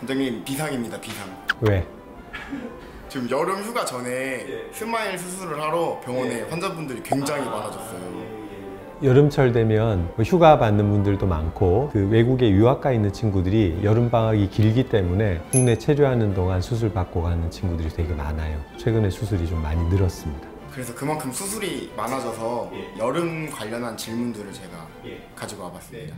원장님 비상입니다. 비상. 왜? 지금 여름 휴가 전에 스마일 수술을 하러 병원에 환자분들이 굉장히 많아졌어요. 여름철 되면 휴가 받는 분들도 많고 그 외국에 유학 가 있는 친구들이 여름방학이 길기 때문에 국내 체류하는 동안 수술 받고 가는 친구들이 되게 많아요. 최근에 수술이 좀 많이 늘었습니다. 그래서 그만큼 수술이 많아져서 여름 관련한 질문들을 제가 가지고 와봤습니다.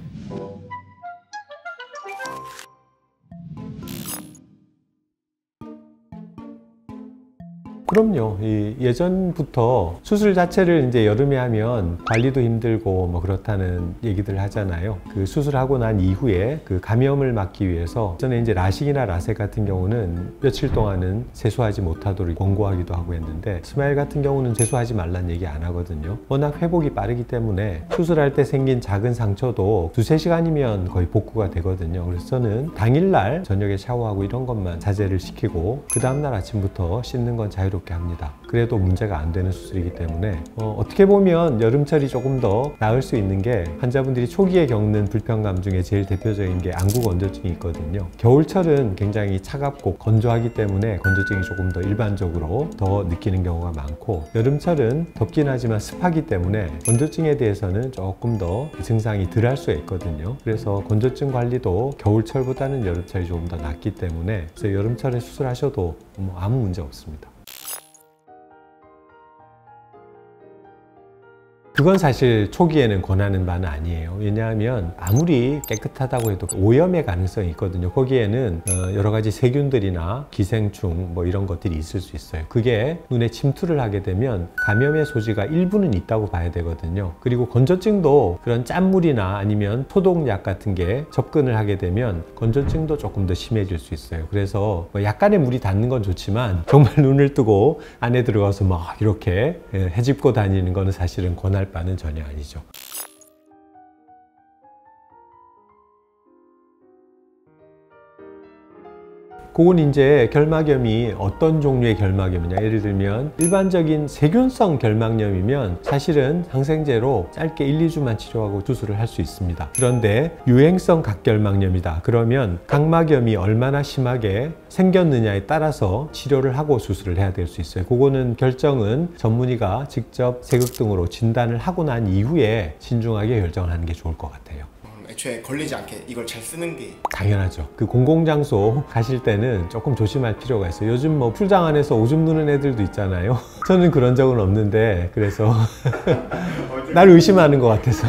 그럼요. 예전부터 수술 자체를 이제 여름에 하면 관리도 힘들고 뭐 그렇다는 얘기들 하잖아요. 그 수술하고 난 이후에 그 감염을 막기 위해서 전에 이제 라식이나 라섹 같은 경우는 며칠 동안은 세수하지 못하도록 권고하기도 하고 했는데 스마일 같은 경우는 세수하지 말란 얘기 안 하거든요. 워낙 회복이 빠르기 때문에 수술할 때 생긴 작은 상처도 두세 시간이면 거의 복구가 되거든요. 그래서 저는 당일날 저녁에 샤워하고 이런 것만 자제를 시키고 그 다음날 아침부터 씻는 건 자유롭게 합니다. 그래도 문제가 안 되는 수술이기 때문에 어떻게 보면 여름철이 조금 더 나을 수 있는 게 환자분들이 초기에 겪는 불편감 중에 제일 대표적인 게 안구 건조증이 있거든요. 겨울철은 굉장히 차갑고 건조하기 때문에 건조증이 조금 더 일반적으로 더 느끼는 경우가 많고 여름철은 덥긴 하지만 습하기 때문에 건조증에 대해서는 조금 더 증상이 덜 할 수 있거든요. 그래서 건조증 관리도 겨울철보다는 여름철이 조금 더 낫기 때문에 그래서 여름철에 수술하셔도 아무 문제 없습니다. 그건 사실 초기에는 권하는 바는 아니에요. 왜냐하면 아무리 깨끗하다고 해도 오염의 가능성이 있거든요. 거기에는 여러 가지 세균들이나 기생충 뭐 이런 것들이 있을 수 있어요. 그게 눈에 침투를 하게 되면 감염의 소지가 일부는 있다고 봐야 되거든요. 그리고 건조증도 그런 짠물이나 아니면 소독약 같은 게 접근을 하게 되면 건조증도 조금 더 심해질 수 있어요. 그래서 약간의 물이 닿는 건 좋지만 정말 눈을 뜨고 안에 들어가서 막 이렇게 헤집고 다니는 거는 사실은 권할 바는 전혀 아니죠. 그건 이제 결막염이 어떤 종류의 결막염이냐, 예를 들면 일반적인 세균성 결막염이면 사실은 항생제로 짧게 1, 2주만 치료하고 수술을 할 수 있습니다. 그런데 유행성 각결막염이다 그러면 각막염이 얼마나 심하게 생겼느냐에 따라서 치료를 하고 수술을 해야 될 수 있어요. 그거는 결정은 전문의가 직접 세극등으로 진단을 하고 난 이후에 신중하게 결정을 하는 게 좋을 것 같아요. 애초에 걸리지 않게 이걸 잘 쓰는 게 당연하죠. 그 공공장소 가실 때는 조금 조심할 필요가 있어요. 요즘 뭐 풀장 안에서 오줌 누는 애들도 있잖아요. 저는 그런 적은 없는데 그래서 날 의심하는 것 같아서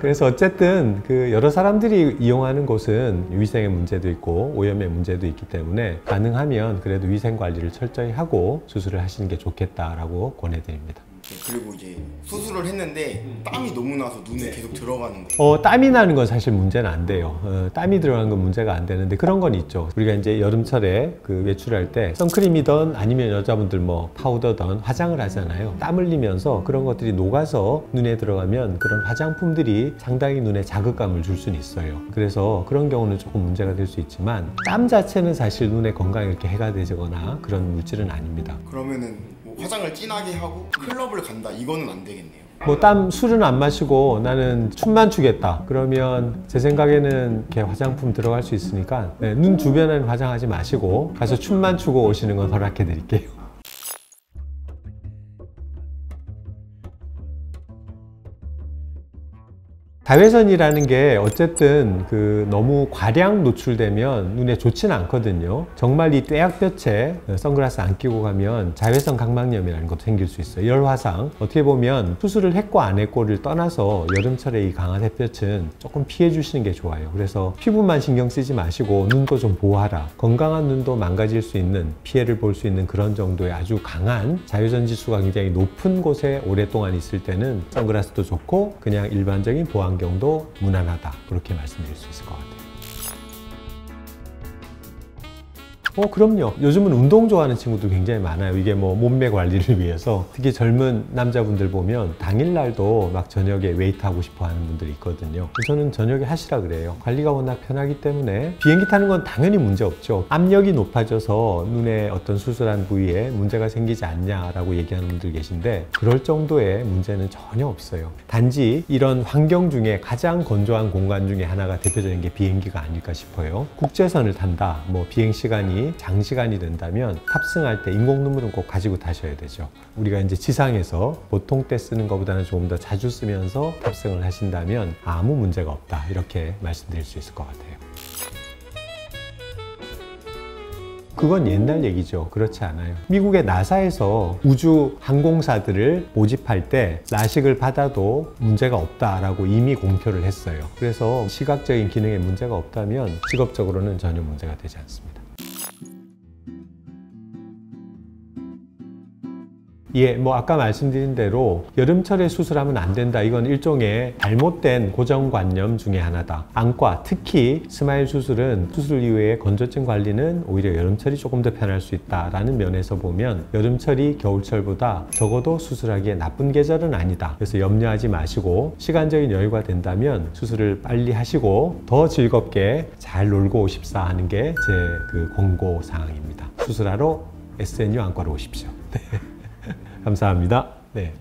그래서 어쨌든 그 여러 사람들이 이용하는 곳은 위생의 문제도 있고 오염의 문제도 있기 때문에 가능하면 그래도 위생 관리를 철저히 하고 수술을 하시는 게 좋겠다라고 권해드립니다. 그리고 이제 수술을 했는데 땀이 너무 나서 눈에 계속 들어가는 거. 땀이 나는 건 사실 문제는 안 돼요. 땀이 들어가는 건 문제가 안 되는데 그런 건 있죠. 우리가 이제 여름철에 그 외출할 때 선크림이든 아니면 여자분들 뭐 파우더든 화장을 하잖아요. 땀 흘리면서 그런 것들이 녹아서 눈에 들어가면 그런 화장품들이 상당히 눈에 자극감을 줄 수는 있어요. 그래서 그런 경우는 조금 문제가 될 수 있지만 땀 자체는 사실 눈의 건강에 이렇게 해가 되거나 그런 물질은 아닙니다. 그러면은 화장을 진하게 하고 클럽을 간다 이거는 안 되겠네요. 뭐 술은 안 마시고 나는 춤만 추겠다 그러면 제 생각에는 이렇게 화장품 들어갈 수 있으니까 눈 주변에는 화장하지 마시고 가서 춤만 추고 오시는 건 허락해 드릴게요. 자외선이라는 게 어쨌든 그 너무 과량 노출되면 눈에 좋지는 않거든요. 정말 이 떼약볕에 선글라스 안 끼고 가면 자외선 각막염이라는 것도 생길 수 있어요. 열화상. 어떻게 보면 수술을 했고 안 했고를 떠나서 여름철에 이 강한 햇볕은 조금 피해 주시는 게 좋아요. 그래서 피부만 신경 쓰지 마시고 눈도 좀 보호하라. 건강한 눈도 망가질 수 있는 피해를 볼 수 있는 그런 정도의 아주 강한 자외선 지수가 굉장히 높은 곳에 오랫동안 있을 때는 선글라스도 좋고 그냥 일반적인 보안경도 무난하다 그렇게 말씀드릴 수 있을 것 같아요. 그럼요. 요즘은 운동 좋아하는 친구들 굉장히 많아요. 이게 뭐 몸매 관리를 위해서. 특히 젊은 남자분들 보면 당일날도 막 저녁에 웨이트 하고 싶어 하는 분들이 있거든요. 저는 저녁에 하시라 그래요. 관리가 워낙 편하기 때문에. 비행기 타는 건 당연히 문제 없죠. 압력이 높아져서 눈에 어떤 수술한 부위에 문제가 생기지 않냐라고 얘기하는 분들 계신데, 그럴 정도의 문제는 전혀 없어요. 단지 이런 환경 중에 가장 건조한 공간 중에 하나가 대표적인 게 비행기가 아닐까 싶어요. 국제선을 탄다, 뭐 비행 시간이 장시간이 된다면 탑승할 때 인공 눈물은 꼭 가지고 타셔야 되죠. 우리가 이제 지상에서 보통 때 쓰는 것보다는 조금 더 자주 쓰면서 탑승을 하신다면 아무 문제가 없다, 이렇게 말씀드릴 수 있을 것 같아요. 그건 옛날 얘기죠. 그렇지 않아요. 미국의 나사에서 우주 항공사들을 모집할 때 라식을 받아도 문제가 없다라고 이미 공표를 했어요. 그래서 시각적인 기능에 문제가 없다면 직업적으로는 전혀 문제가 되지 않습니다. 예, 뭐 아까 말씀드린 대로 여름철에 수술하면 안 된다. 이건 일종의 잘못된 고정관념 중에 하나다. 안과, 특히 스마일 수술은 수술 이후에 건조증 관리는 오히려 여름철이 조금 더 편할 수 있다라는 면에서 보면 여름철이 겨울철보다 적어도 수술하기에 나쁜 계절은 아니다. 그래서 염려하지 마시고 시간적인 여유가 된다면 수술을 빨리 하시고 더 즐겁게 잘 놀고 오십사 하는 게 제 그 권고 사항입니다. 수술하러 SNU 안과로 오십시오. 네. 감사합니다. 네.